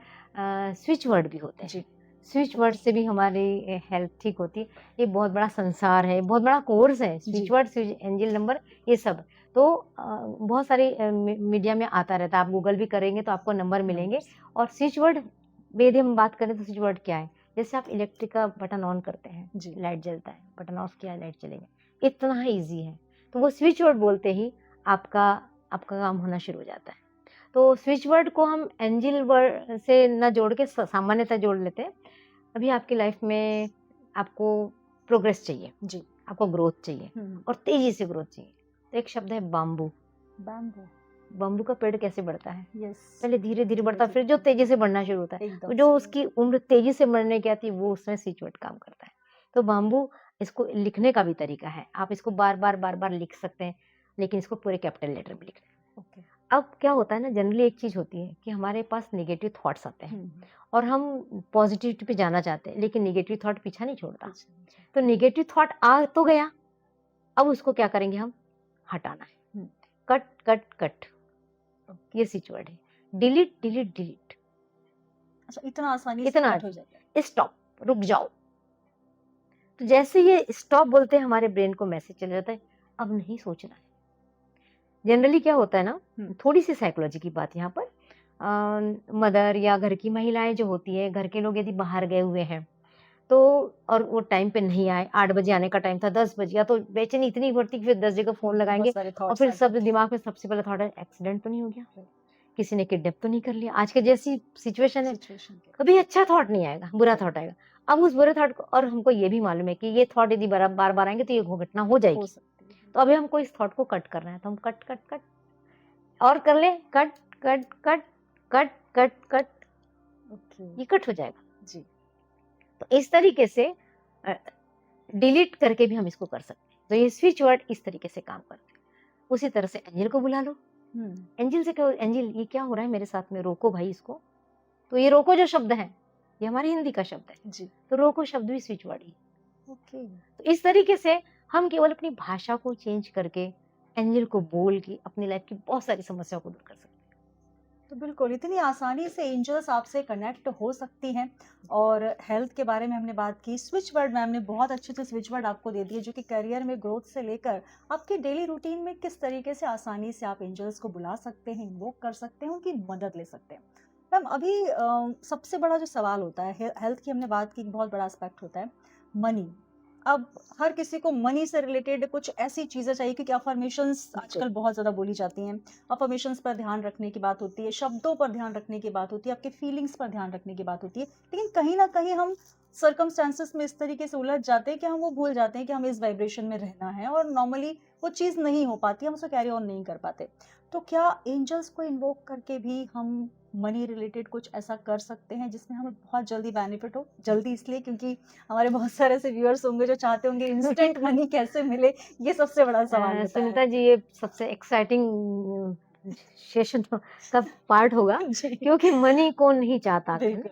स्विच वर्ड भी होते हैं। जी। स्विच वर्ड से भी हमारी हेल्थ ठीक होती है। ये बहुत बड़ा संसार है, बहुत बड़ा कोर्स है, जी। Switch word, switch angel number, ये सब। तो बहुत सारी मीडिया में आता रहता है, आप गूगल भी करेंगे तो आपको नंबर मिलेंगे। नंबर्स। और स्विच वर्ड यदि हम बात करें तो स्विच वर्ड क्या है? जैसे आप इलेक्ट्रिक का बटन ऑन करते हैं, जी। लाइट जलता है, बटन ऑफ किया, लाइट चली गई, इतना ही ईज़ी है। तो वो स्विच वर्ड बोलते ही आपका काम होना शुरू हो जाता है। तो स्विच वर्ड को हम एंजल वर्ड से ना जोड़ के सामान्यतः जोड़ लेते हैं। अभी आपकी लाइफ में आपको प्रोग्रेस चाहिए, जी। आपको ग्रोथ चाहिए हुँ। और तेजी से ग्रोथ चाहिए, तो एक शब्द है बाम्बू। बैम्बू। बाम्बू का पेड़ कैसे बढ़ता है? यस। पहले धीरे धीरे बढ़ता है, फिर जो तेजी से बढ़ना शुरू होता है, एकदम तो जो सही। उसकी उम्र तेजी से बढ़ने की आती है वो उसमें स्विच वर्ड काम करता है। तो बाम्बू, इसको लिखने का भी तरीका है, आप इसको बार बार लिख सकते हैं, लेकिन इसको पूरे कैपिटल लेटर में लिखना है। ओके। अब क्या होता है ना, जनरली एक चीज़ होती है कि हमारे पास नेगेटिव थॉट्स आते हैं हुँ। और हम पॉजिटिविटी पे जाना चाहते हैं, लेकिन नेगेटिव थॉट पीछा नहीं छोड़ता। अच्छा। तो नेगेटिव थॉट आ तो गया, अब उसको क्या करेंगे हम? हटाना है। हुँ। Cut cut cut, okay. ये स्विच वर्ड है। डिलीट डिलीट डिलीट, अच्छा, इतना आसानी से इतना कट हो जाता है। स्टॉप, रुक जाओ। तो जैसे ये स्टॉप बोलते हैं, हमारे ब्रेन को मैसेज चला जाता है, अब नहीं सोचना है। जनरली क्या होता है ना, हुँ। थोड़ी सी साइकोलॉजी की बात यहाँ पर, मदर या घर की महिलाएं जो होती है, घर के लोग यदि बाहर गए हुए हैं तो, और वो टाइम पे नहीं आए, 8 बजे आने का टाइम था, 10 बज गया, तो बेचैनी इतनी बढ़ती कि फिर 10 जगह फ़ोन बहुत लगाएँगे सारे और थॉट्स फिर आ सब जाते हैं। दिमाग में सबसे पहला थॉट है, एक्सीडेंट तो नहीं हो गया? किसी ने किडनैप तो नहीं कर लिया? आज के जैसी सिचुएशन है, सिचुएशन के। कभी अच्छा थॉट नहीं आएगा, बुरा थॉट आएगा। अब उस बुरे थॉट को, और हमको ये भी मालूम है कि ये थॉट यदि बार-बार आएँगे तो ये घटना हो हो जाएगी। सकती है। तो अभी हमको इस थॉट को कट करना है, तो हम कट, कट, कट और कर लें, cut, cut, cut, cut, cut, cut, okay. ये कट हो जाएगा। जी। तो इस तरीके से डिलीट करके भी हम इसको कर सकते हैं। तो ये स्विच वर्ड इस तरीके से काम करते हैं। उसी तरह से एंजल को बुला लो। हुँ। एंजल से कहो, एंजल ये क्या हो रहा है मेरे साथ में, रोको भाई इसको। तो ये रोको जो शब्द है, ये हमारी हिंदी का शब्द है। जी। तो रोको शब्द भी स्विच वर्ड ही है। ओके। तो इस तरीके से हम केवल अपनी भाषा को चेंज करके, एंजल को बोल के अपनी लाइफ की बहुत सारी समस्याओं को दूर कर सकते हैं। तो बिल्कुल, इतनी आसानी से एंजल्स आपसे कनेक्ट हो सकती हैं। और हेल्थ के बारे में हमने बात की, स्विच वर्ड मैम ने बहुत अच्छे से स्विच वर्ड आपको दे दिए, जो कि करियर में ग्रोथ से लेकर आपके डेली रूटीन में किस तरीके से आसानी से आप एंजल्स को बुला सकते हैं, इन्वोक कर सकते हैं, उनकी मदद ले सकते हैं। मैम अभी सबसे बड़ा जो सवाल होता है, हेल्थ की हमने बात की, एक बहुत बड़ा एस्पेक्ट होता है मनी। अब हर किसी को मनी से रिलेटेड कुछ ऐसी चीज़ें चाहिए, क्योंकि अफर्मेशंस आजकल बहुत ज़्यादा बोली जाती हैं। अफर्मेशंस पर ध्यान रखने की बात होती है, शब्दों पर ध्यान रखने की बात होती है, आपके फीलिंग्स पर ध्यान रखने की बात होती है। लेकिन कहीं न कहीं हम सर्कमस्टेंसेस में इस तरीके से उलझ जाते हैं कि हम वो भूल जाते हैं कि हमें इस वाइब्रेशन में रहना है, और नॉर्मली वो चीज़ नहीं हो पाती, हम उसे कैरी ऑन नहीं कर पाते। तो क्या एंजल्स को इन्वोक करके भी हम मनी रिलेटेड कुछ ऐसा कर सकते हैं जिसमें हमें बहुत जल्दी बेनिफिट हो? जल्दी इसलिए क्योंकि हमारे बहुत सारे ऐसे व्यूअर्स होंगे जो चाहते होंगे इंस्टेंट मनी कैसे मिले, ये सबसे बड़ा सवाल होता है। सुनीता जी, ये सबसे एक्साइटिंग सेशन का पार्ट होगा, जी। क्योंकि मनी कौन नहीं चाहता है ना? बिल्कुल।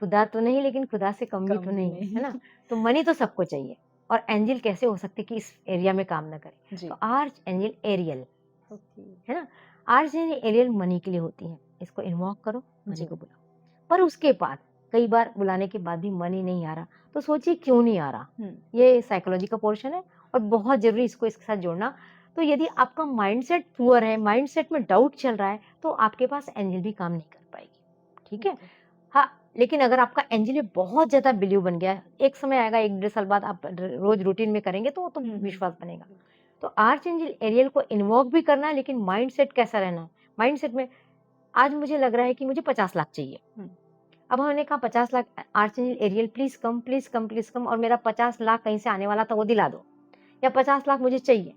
खुदा तो नहीं, लेकिन खुदा से कम भी कम तो भी नहीं है, है नहीं। ना? तो मनी तो सबको चाहिए, और एंजल कैसे हो सकते कि इस एरिया में काम ना करे? जी। तो आर्च एंजल एरियल, ओके। है ना? आर्च एंजल एरियल मनी के लिए होती है, इसको इन्वॉक करो, मनी जी। को बुलाओ। पर उसके बाद कई बार बुलाने के बाद भी मनी नहीं आ रहा, तो सोचिए क्यों नहीं आ रहा? हुँ। ये साइकोलॉजी का पोर्शन है और बहुत ज़रूरी इसको इसके साथ जोड़ना। तो यदि आपका माइंडसेट पुअर है, माइंडसेट में डाउट चल रहा है, तो आपके पास एंजल भी काम नहीं कर पाएगी, ठीक है? ओके। हाँ, लेकिन अगर आपका एंजल में बहुत ज़्यादा बिलीव बन गया है, एक समय आएगा 1 डेढ़ साल बाद आप रोज़ रूटीन में करेंगे तो विश्वास बनेगा। तो आर्च एंजल एरियल को इन्वोक भी करना है, लेकिन माइंडसेट कैसा रहना है? माइंडसेट में आज मुझे लग रहा है कि मुझे 50 लाख चाहिए। हुँ। अब हमने कहा 50 lakh, archangel Ariel please come, please come, please come, और मेरा 50 लाख कहीं से आने वाला था वो दिला दो। या 50 लाख मुझे चाहिए,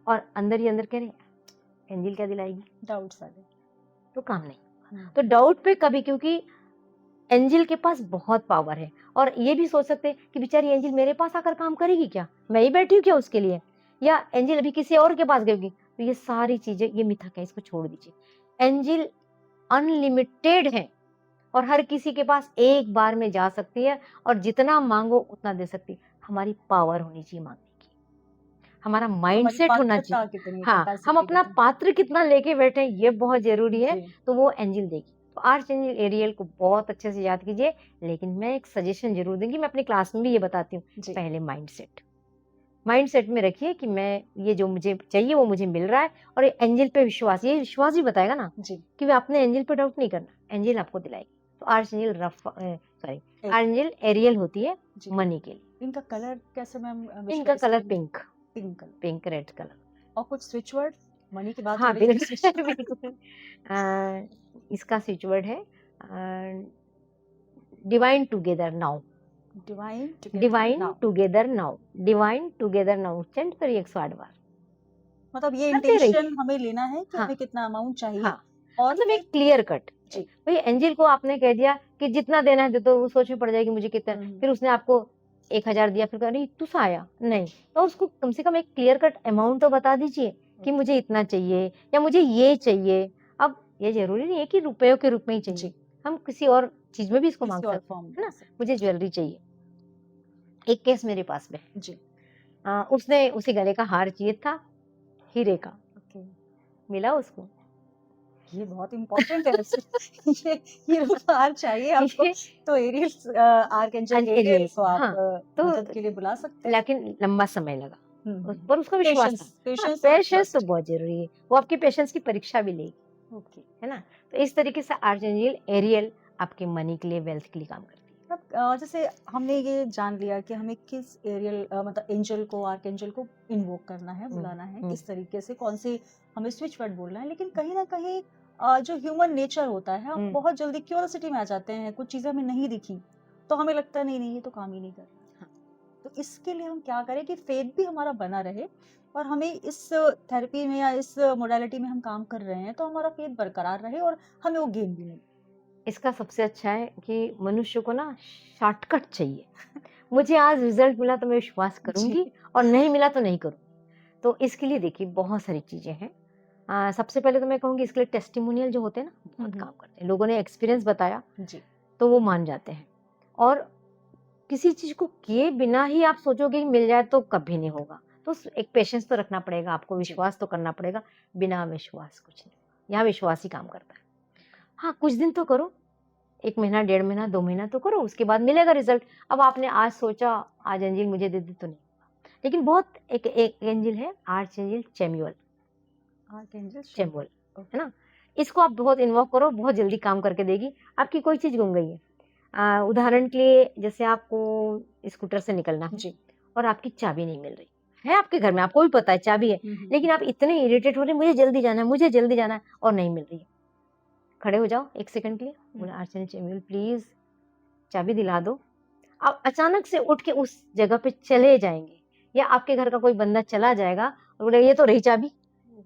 और अंदर ही अंदर कह रहे एंजल क्या दिलाएगी, डाउट्स आ गए। तो काम नहीं। तो डाउट पे कभी, क्योंकि एंजल के पास बहुत पावर है, और ये भी सोच सकते हैं कि बेचारी एंजल मेरे पास आकर काम करेगी क्या, मैं ही बैठी हूँ क्या उसके लिए, या एंजल अभी किसी और के पास गई। तो ये सारी चीजें, ये मिथक है, इसको छोड़ दीजिए। एंजल अनलिमिटेड है और हर किसी के पास एक बार में जा सकती है, और जितना मांगो उतना दे सकती है। हमारी पावर होनी चाहिए मांगने की, हमारा माइंडसेट होना पात्रता चाहिए। कितनी, हाँ, हम कैपेसिटी अपना कितनी। पात्र कितना लेके बैठे हैं, ये बहुत जरूरी है। जी, तो वो एंजल देगी। तो आर्च एंजल एरियल को बहुत अच्छे से याद कीजिए। लेकिन मैं एक सजेशन जरूर दूंगी, मैं अपनी क्लास में भी ये बताती हूँ, जी, पहले माइंडसेट में रखिए कि मैं, ये जो मुझे चाहिए वो मुझे मिल रहा है, और ये एंजल पे विश्वास, ये विश्वास भी बताएगा ना जी। कि आपने एंजल पे डाउट नहीं करना, एंजल आपको दिलाएगी। तो archangel archangel Ariel होती है जी। मनी के लिए। इनका कलर कैसे मैम? इनका colour pink, pink colour. Pink red colour. और कुछ स्विच वर्ड मनी की बात हो हाँ रही है, बिल्कुल switch- बिल्कुल। इसका स्विच वर्ड है divine together now, divine divine together now, divine together now. Change करिए 108 बार, मतलब ये करते रहिए। इंटेंशन हमें लेना है कि हाँ हमें कितना अमाउंट चाहिए। हाँ, और मतलब फिर एक क्लियर कट। जी। भाई एंजल को आपने कह दिया कि जितना देना है दे दो, वो सोच में पड़ जाएगी मुझे कितना, फिर उसने आपको 1000 दिया, फिर कहा नहीं तू सा आया नहीं, तो उसको कम से कम एक क्लियर कट अमाउंट तो बता दीजिए कि मुझे इतना चाहिए या मुझे ये चाहिए। अब ये जरूरी नहीं है कि रुपयों के रूप में ही चाहिए, हम किसी और चीज में भी इसको मांग किसी और सकते फॉर्म हैं ना। मुझे ज्वेलरी चाहिए, एक केस मेरे पास में है। जी। उसने उसी गले का हार चाहिए था, हीरे का, ओके, मिला उसको। ये बहुत इम्पोर्टेंट है वैसे। ये हीरो का हार चाहिए आपको, ये तो एरियल आर्कएंजल एरियल को आप हाँ, तो मदद के लिए बुला सकते हैं। लेकिन लंबा समय लगा, हम्म, पर उसका विश्वास था। पेशेंस, पेशेंस तो बहुत जरूरी है, वो आपकी पेशेंस की परीक्षा भी लेगी, ओके। है ना। तो इस तरीके से आर्चेंजल एरियल आपके मनी के लिए, वेल्थ के लिए काम करती है। अब जैसे हमने ये जान लिया कि हमें किस एरियल मतलब एंजल को, आर्कएंजल को इन्वोक करना है, बुलाना है, किस तरीके से, कौन से हमें स्विच वर्ड बोलना है, लेकिन कहीं ना कहीं जो ह्यूमन नेचर होता है, हम बहुत जल्दी क्यूरियोसिटी में आ जाते हैं। कुछ चीजें हमें नहीं दिखी तो हमें लगता है नहीं नहीं ये तो काम ही नहीं कर रहा। तो इसके लिए हम क्या करें कि फेथ भी हमारा बना रहे, और हमें इस थेरेपी में या इस मोडालिटी में हम काम कर रहे हैं तो हमारा फेथ बरकरार रहे और हमें वो गेन भी मिले। इसका सबसे अच्छा है कि मनुष्य को ना शॉर्टकट चाहिए। मुझे आज रिजल्ट मिला तो मैं विश्वास करूंगी, और नहीं मिला तो नहीं करूंगी। तो इसके लिए देखिए बहुत सारी चीजें हैं। सबसे पहले तो मैं कहूंगी इसके लिए टेस्टिमोनियल जो होते हैं ना, बहुत काम करते हैं। लोगों ने एक्सपीरियंस बताया जी। तो वो मान जाते हैं। और किसी चीज को किए बिना ही आप सोचोगे कि मिल जाए तो कभी नहीं होगा। तो एक पेशेंस तो रखना पड़ेगा आपको, विश्वास तो करना पड़ेगा। बिना विश्वास कुछ नहीं, यहाँ विश्वास ही काम करता है। हाँ, कुछ दिन तो करो, 1 महीना, 1.5 महीना, 2 महीना तो करो, उसके बाद मिलेगा रिजल्ट। अब आपने आज सोचा आज एंजल मुझे दे दी तो नहीं, लेकिन बहुत एक एंजल है आर्च एंजल चैमुअल, चैमुअल, है ना। इसको आप बहुत इन्वॉक करो, बहुत जल्दी काम करके देगी। आपकी कोई चीज गुम गई है, उदाहरण के लिए जैसे आपको स्कूटर से निकलना है जी। और आपकी चाबी नहीं मिल रही है, आपके घर में, आपको भी पता है चाबी है, लेकिन आप इतने इरिटेट हो रहे, मुझे जल्दी जाना है, मुझे जल्दी जाना है, और नहीं मिल रही है। खड़े हो जाओ 1 सेकंड के लिए, बोला आर्चन चैमुअल प्लीज चाबी दिला दो। आप अचानक से उठ के उस जगह पे चले जाएंगे, या आपके घर का कोई बंदा चला जाएगा और बोले ये तो रही चाबी,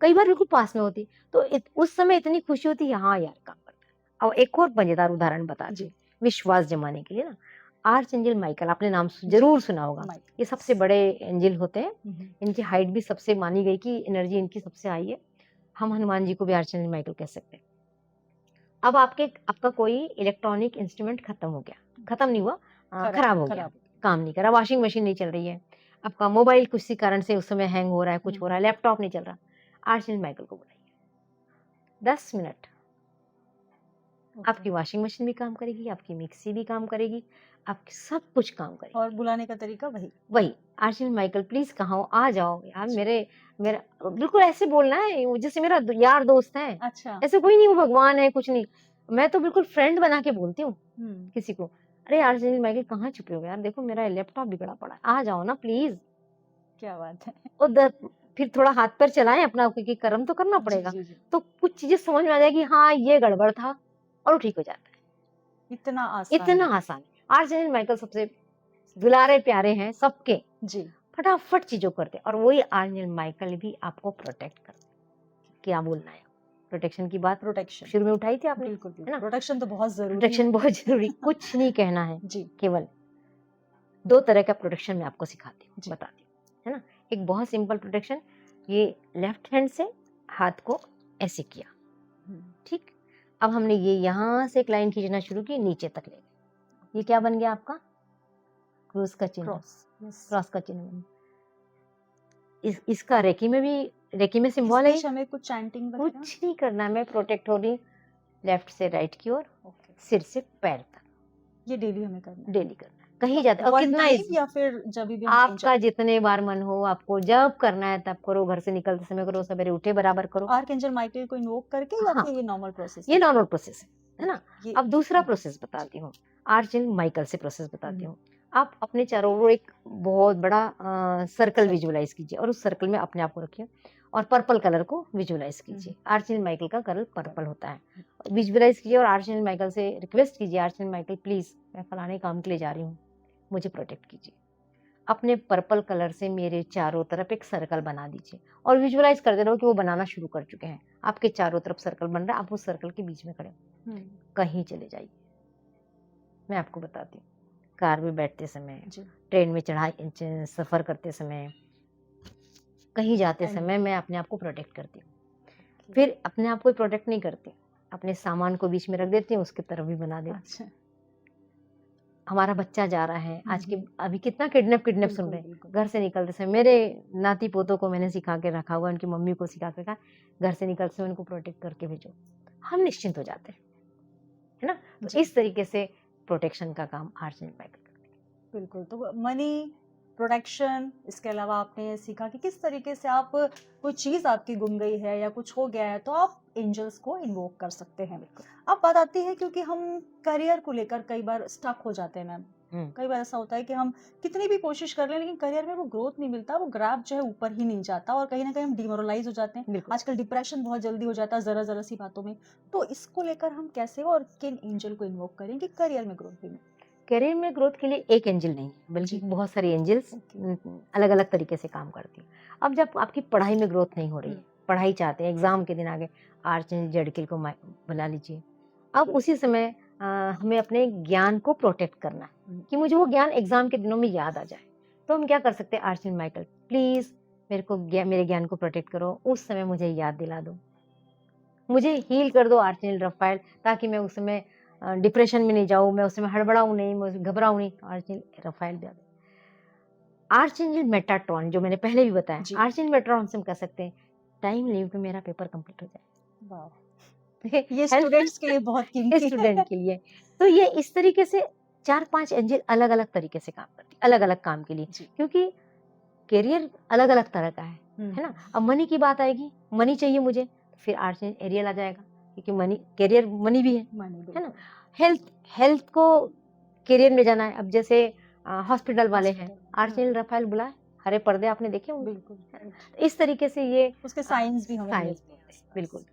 कई बार बिल्कुल पास में होती, तो उस समय इतनी खुशी होती है, हाँ यार काम करता है। और एक और मजेदार उदाहरण बताती हूँ विश्वास जमाने के लिए ना। आर्च एंजल माइकल, आपने नाम जरूर सुना होगा। ये सबसे बड़े एंजल होते हैं, इनकी हाइट भी सबसे मानी गई कि एनर्जी इनकी सबसे हाई है। हम हनुमान जी को भी आर्च एंजल माइकल कह सकते हैं। अब आपका कोई इलेक्ट्रॉनिक इंस्ट्रूमेंट खत्म हो गया, खत्म नहीं हुआ, खराब हो गया, काम नहीं कर रहा, वॉशिंग मशीन नहीं चल रही है, आपका मोबाइल किसी कारण से उस समय हैंग हो रहा है, कुछ हो रहा है, लैपटॉप नहीं चल रहा, आर्चएंजल माइकल को बुलाइए। 10 मिनट आपकी वॉशिंग मशीन भी काम करेगी, आपकी मिक्सी भी काम करेगी, आपकी सब कुछ काम करेगी। और बुलाने का तरीका वही आर्चएंजल माइकल प्लीज कहाँ हो, आ जाओ यार, मेरा बिल्कुल ऐसे बोलना है जैसे मेरा यार दोस्त है। अच्छा। ऐसे कोई नहीं वो भगवान है, कुछ नहीं, मैं तो बिल्कुल फ्रेंड बना के बोलती हूँ किसी को। अरे आर्चएंजल माइकल कहाँ छुपे हो यार, देखो मेरा लैपटॉप बिगड़ा पड़ा है, आ जाओ ना प्लीज। क्या बात है। और फिर थोड़ा हाथ पैर चलाएं अपना, क्योंकि कर्म तो करना पड़ेगा। तो कुछ चीजें समझ में आ जाएगी, हाँ ये गड़बड़ था, और ठीक हो जाता है। इतना आसान है। आर्चएंजल माइकल सबसे दुलारे प्यारे हैं सबके, फटाफट चीज़ों को करते हैं। और वही आर्चएंजल माइकल भी आपको प्रोटेक्ट करते हैं। क्या बोलना है, प्रोटेक्शन की बात प्रोटेक्शन शुरू में उठाई थी आपने, बिल्कुल है बिल्कुल ना? प्रोटेक्शन तो बहुत जरूरी प्रोटेक्शन है। बहुत जरूरी, कुछ नहीं कहना है, जी केवल 2 तरह का प्रोटेक्शन मैं आपको सिखाती हूँ, जी बताती हूँ, है ना? एक बहुत सिंपल प्रोटेक्शन, ये लेफ्ट हैंड से हाथ को ऐसे किया, ठीक? अब हमने ये यहाँ से एक लाइन खींचना शुरू की, नीचे तक ले गए। ये क्या बन गया आपका? क्रूस का चिन्ह, क्रॉस क्रॉस का चिन्ह बन गया। इसका रेकी में भी, रेकी में सिंबल है, स्पीच हमें कुछ चैंटिंग वगैरह कुछ नहीं करना, मैं प्रोटेक्ट हो रही लेफ्ट से राइट की ओर, ओके सिर से पैर तक, ये डेली हमें करना है डेली करना है। कहीं जाते और वन कितना टाइम या फिर जब भी हम कहीं आपका जितने बार मन हो, आपको जब करना है तब करो, घर से निकलते समय करो, सवेरे उठे बराबर करो। आर्कएंजल माइकल को इन्वोक करके या हाँ, फिर ये नॉर्मल प्रोसेस ये नॉर्मल प्रोसेस है ना? ये अब दूसरा प्रोसेस बताती हूँ, आर्चएंजल माइकल से प्रोसेस बताती हूँ। आप अपने चारों ओर एक बहुत बड़ा सर्कल विजुअलाइज कीजिए और उस सर्कल में अपने आप को रखिए और पर्पल कलर को विजुअलाइज कीजिए। आर्चएंजल माइकल का कलर पर्पल होता है, विजुअलाइज कीजिए और आर्चएंजल माइकल से रिक्वेस्ट कीजिए, आर्चएंजल माइकल प्लीज मैं फलाने काम के लिए जा रही हूँ, मुझे प्रोटेक्ट कीजिए। अपने पर्पल कलर से मेरे चारों तरफ एक सर्कल बना दीजिए और विजुअलाइज करते रहो कि वो बनाना शुरू कर चुके हैं। आपके चारों तरफ सर्कल बन रहा है, आप उस सर्कल के बीच में खड़े हो, कहीं चले जाइए। मैं आपको बताती हूँ, कार में बैठते समय, ट्रेन में चढ़ाई सफ़र करते समय, कहीं जाते समय मैं अपने आप को प्रोटेक्ट करती हूँ। फिर अपने आप को प्रोटेक्ट नहीं करती, अपने सामान को बीच में रख देती हूँ, उसकी तरफ भी बना देती हूँ। हमारा बच्चा जा रहा है, आज के अभी कितना किडनैप सुन रहे हैं। घर से निकलते समय मेरे नाती पोतों को मैंने सिखा के रखा हुआ, उनकी मम्मी को सिखा के रखा, घर से निकलते समय उनको प्रोटेक्ट करके भेजो, हम निश्चिंत हो जाते हैं, है ना? तो इस तरीके से प्रोटेक्शन का काम आर्चएंजल माइकल करते हैं। बिल्कुल, तो मनी प्रोटेक्शन, इसके अलावा आपने ये सीखा कि किस तरीके से आप कोई चीज़ आपकी गुम गई है या कुछ हो गया है तो आप एंजल्स को इन्वोक कर सकते हैं। अब बात आती है क्योंकि हम करियर को लेकर कई बार स्टक हो जाते हैं मैम। कई बार ऐसा होता है कि हम कितनी भी कोशिश कर लें लेकिन करियर में वो ग्रोथ नहीं मिलता, वो ग्राफ जो है ऊपर ही नहीं जाता और कहीं ना कहीं हम डिमोरलाइज हो जाते हैं। आजकल डिप्रेशन बहुत जल्दी हो जाता है जरा जरा सी बातों में। तो इसको लेकर हम कैसे और किन एंजल को इन्वोक करें कि करियर में ग्रोथ मिले? करियर में ग्रोथ के लिए एक एंजल नहीं बल्कि बहुत सारी एंजल्स अलग अलग तरीके से काम करती हैं। अब जब आपकी पढ़ाई में ग्रोथ नहीं हो रही है, पढ़ाई चाहते हैं, एग्जाम के दिन आगे, आर्चएंजल जड़किल को बुला लीजिए। अब उसी समय हमें अपने ज्ञान को प्रोटेक्ट करना है कि मुझे वो ज्ञान एग्जाम के दिनों में याद आ जाए। तो हम क्या कर सकते हैं? आर्चएंजल माइकल प्लीज मेरे ज्ञान को प्रोटेक्ट करो, उस समय मुझे याद दिला दो, मुझे हील कर दो आर्चएंजल रफाएल, ताकि मैं उस समय डिप्रेशन में नहीं जाऊँ, मैं उसमें हड़बड़ाऊँ नहीं, मैं उसमें घबराऊँ नहीं। आर्चएंजल रफाएल दे दो। आर्चएंजल मेटाट्रॉन जो मैंने पहले भी बताया, आर्चएंजल मेटाट्रॉन से हम कह सकते हैं टाइम लिमिट में मेरा पेपर कंप्लीट हो जाए। ये स्टूडेंट्स के लिए बहुत कीमती स्टूडेंट के लिए। तो ये इस तरीके से 4-5 एंजल अलग अलग तरीके से काम करती है, अलग अलग काम के लिए, क्योंकि करियर अलग अलग तरह का है ना? अब मनी की बात आएगी, मनी चाहिए मुझे, फिर आर्चएंजल एरियल आ जाएगा, क्योंकि मनी, करियर मनी भी है ना? हेल्थ को करियर में जाना है। अब जैसे हॉस्पिटल वाले हैं, आर्चएंजल रफाएल बुलाए, हरे पर्दे आपने देखे होंगे। बिल्कुल। इस तरीके से ये उसके साइंस भी हमें मिलते हैं। बिल्कुल,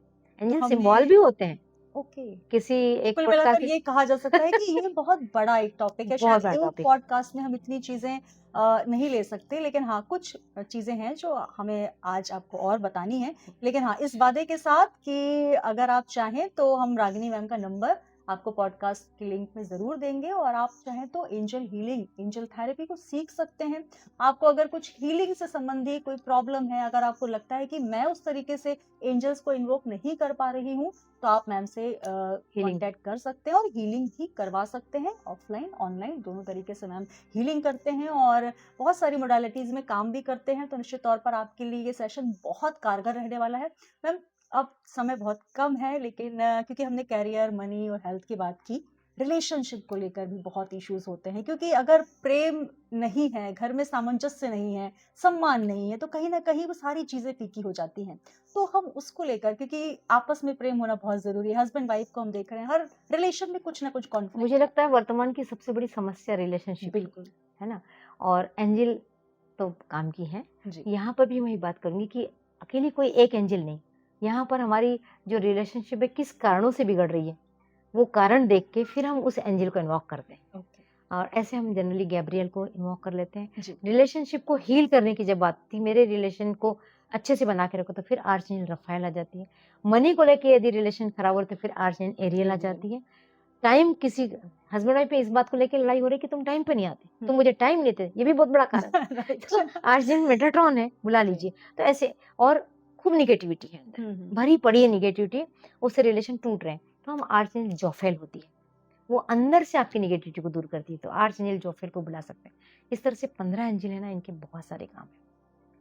एंजल सिंबल भी होते हैं। ओके, किसी एक कुल मिलाकर ये कहा जा सकता है कि ये बहुत बड़ा एक टॉपिक है। शायद एक पॉडकास्ट में हम इतनी चीजें नहीं ले सकते, लेकिन हाँ कुछ चीजें हैं जो हमें आज आपको और बतानी है। लेकिन हाँ इस वादे के साथ कि अगर आप चाहें तो हम रागिनी मैम का नंबर आपको पॉडकास्ट की लिंक में जरूर देंगे और आप चाहें तो एंजल हीलिंग, एंजल थेरेपी को सीख सकते हैं। आपको अगर कुछ हीलिंग से संबंधी कोई प्रॉब्लम है, अगर आपको लगता है कि मैं उस तरीके से एंजल्स को इन्वोक नहीं कर पा रही हूँ, तो आप मैम से कांटेक्ट कर सकते हैं और हीलिंग ही करवा सकते हैं। ऑफलाइन ऑनलाइन दोनों तरीके से मैम हीलिंग करते हैं और बहुत सारी मोडालिटीज में काम भी करते हैं। तो निश्चित तौर पर आपके लिए ये सेशन बहुत कारगर रहने वाला है। मैम अब समय बहुत कम है, लेकिन क्योंकि हमने कैरियर, मनी और हेल्थ की बात की, रिलेशनशिप को लेकर भी बहुत इश्यूज होते हैं, क्योंकि अगर प्रेम नहीं है, घर में सामंजस्य नहीं है, सम्मान नहीं है, तो कहीं ना कहीं वो सारी चीजें फीकी हो जाती हैं। तो हम उसको लेकर, क्योंकि आपस में प्रेम होना बहुत जरूरी है, हस्बैंड वाइफ को हम देख रहे हैं हर रिलेशन में कुछ ना कुछ कॉन्फ्लिक्ट। मुझे लगता है वर्तमान की सबसे बड़ी समस्या रिलेशनशिप, बिल्कुल, है ना? और एंजल तो काम की है, यहाँ पर भी मैं बात करूंगी कि अकेली कोई एक एंजल नहीं, यहाँ पर हमारी जो रिलेशनशिप है किस कारणों से बिगड़ रही है, वो कारण देख के फिर हम उस एंजल को इन्वॉक करते हैं। और ऐसे हम जनरली गैब्रियल को इन्वोक कर लेते हैं। जी। रिलेशनशिप को हील करने की जब बात थी, मेरे रिलेशन को अच्छे से बना के रखो, तो फिर आर्चएंजल रफाएल आ जाती है। मनी को लेके यदि रिलेशन खराब हो तो फिर आर्चएंजल एरियल आ जाती है। टाइम किसी हस्बैंड वाइफ पे इस बात को लेके लड़ाई हो रही है कि तुम टाइम पे नहीं आते, तुम मुझे टाइम नहीं देते, ये भी बहुत बड़ा कारण है। राइट। तो आर्चएंजल मेटाट्रॉन है, बुला जी। लीजिए। तो ऐसे और खूब निगेटिविटी है अंदर, भरी पड़ी है निगेटिविटी, उससे रिलेशन टूट रहे हैं, तो हम आर्चएंजल जोफेल होती है, वो अंदर से आपकी निगेटिविटी को दूर करती है, तो आर्चएंजल जोफेल को बुला सकते हैं। इस तरह से 15 एंजल है ना, इनके बहुत सारे काम है।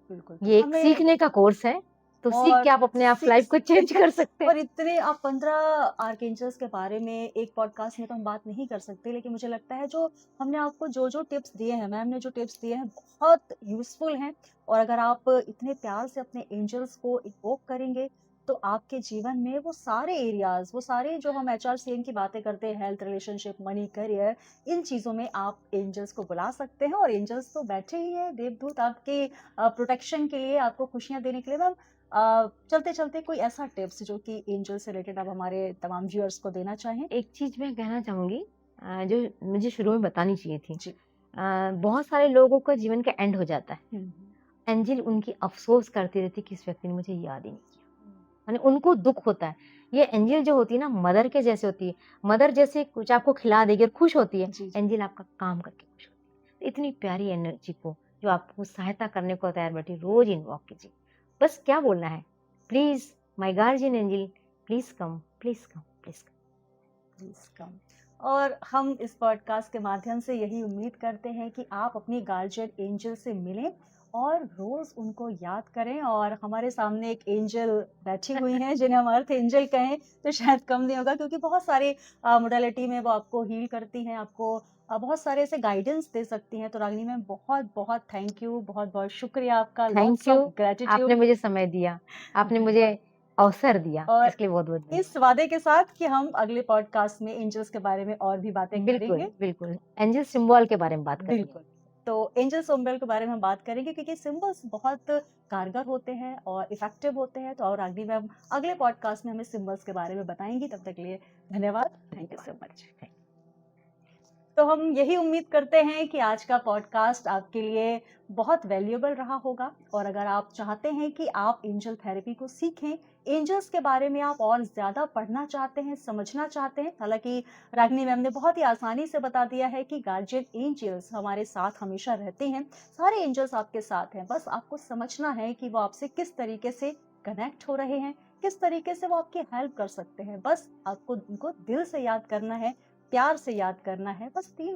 बिल्कुल। ये एक हमें सीखने का कोर्स है, तो सीख और के आप अपने आप सीख लाइफ को सकते चेंज हैं। कर सकते हैं। और इतने आप 15 आर्कएंजल्स के बारे में एक पॉडकास्ट में तो हम बात नहीं कर सकते, लेकिन मुझे लगता है जो हमने आपको जो टिप्स दिए हैं, मैम ने जो टिप्स दिए हैं, बहुत यूजफुल हैं। और अगर आप इतने प्यार से अपने एंजल्स को इन्वोक करेंगे, तो आपके जीवन में वो सारे एरियाज, वो सारे जो हम HRCN की बातें करते हैं, हेल्थ, रिलेशनशिप, मनी, करियर, इन चीज़ों में आप एंजल्स को बुला सकते हैं। और एंजल्स तो बैठे ही हैं, देवदूत आपके प्रोटेक्शन के लिए, आपको खुशियाँ देने के लिए। मैम, चलते-चलते कोई ऐसा टिप्स जो कि एंजल से रिलेटेड आप हमारे तमाम व्यूअर्स को देना चाहें? एक चीज़ मैं कहना चाहूँगी, जो मुझे शुरू में बतानी चाहिए थी। जी। बहुत सारे लोगों का जीवन का एंड हो जाता है। हुँ, एंजल उनकी अफ़सोस करती रहती है कि इस व्यक्ति ने मुझे याद ही नहीं किया। यानी उनको दुःख होता है। ये एंजल जो होती है ना, मदर के जैसे होती है। मदर जैसे कुछ आपको खिला देगी और खुश होती है, जी, जी। एंजल आपका काम करके खुश होती है। तो इतनी प्यारी एनर्जी को, जो आपको सहायता करने को तैयार बैठी, रोज़ इन्वॉक कीजिए। बस क्या बोलना है, please my guardian angel, please come, please come, please come. Please come. और हम इस पॉडकास्ट के माध्यम से यही उम्मीद करते हैं कि आप अपनी गार्जियन एंजल से मिलें और रोज़ उनको याद करें। और हमारे सामने एक एंजल बैठी हुई हैं जिन्हें हम अर्थ एंजल कहें तो शायद कम नहीं होगा, क्योंकि बहुत सारे मोडालिटी में वो आपको हील करती हैं, आपको बहुत सारे ऐसे गाइडेंस दे सकती हैं। तो रागिनी मैम, बहुत-बहुत थैंक यू, बहुत-बहुत शुक्रिया आपका, thank lots you, of gratitude. आपने मुझे समय दिया, आपने मुझे अवसर दिया, और इसके लिए बहुत-बहुत धन्यवाद। इस वादे के साथ कि हम अगले पॉडकास्ट में एंजल्स के बारे में और भी बातें बिल्कुल, करेंगे। बिल्कुल। एंजल सिम्बॉल के बारे में बात करेंगे। बिल्कुल। तो एंजल सिंबल के बारे में हम बात करेंगे, क्योंकि सिंबल्स बहुत कारगर होते हैं और इफेक्टिव होते हैं। तो और आगे मैम अगले पॉडकास्ट में हमें सिंबल्स के बारे में बताएंगी। तब तक के लिए धन्यवाद। Thank you so much. तो हम यही उम्मीद करते हैं कि आज का पॉडकास्ट आपके लिए बहुत वैल्यूएबल रहा होगा। और अगर आप चाहते हैं कि आप एंजल थेरेपी को सीखें, एंजल्स के बारे में आप और ज़्यादा पढ़ना चाहते हैं, समझना चाहते हैं, हालांकि रागिनी मैम ने बहुत ही आसानी से बता दिया है कि गार्जियन एंजल्स हमारे साथ हमेशा रहते हैं। सारे एंजल्स आपके साथ हैं, बस आपको समझना है कि वो आपसे किस तरीके से कनेक्ट हो रहे हैं, किस तरीके से वो आपकी हेल्प कर सकते हैं। बस आपको उनको दिल से याद करना है, प्यार से याद करना है। बस 3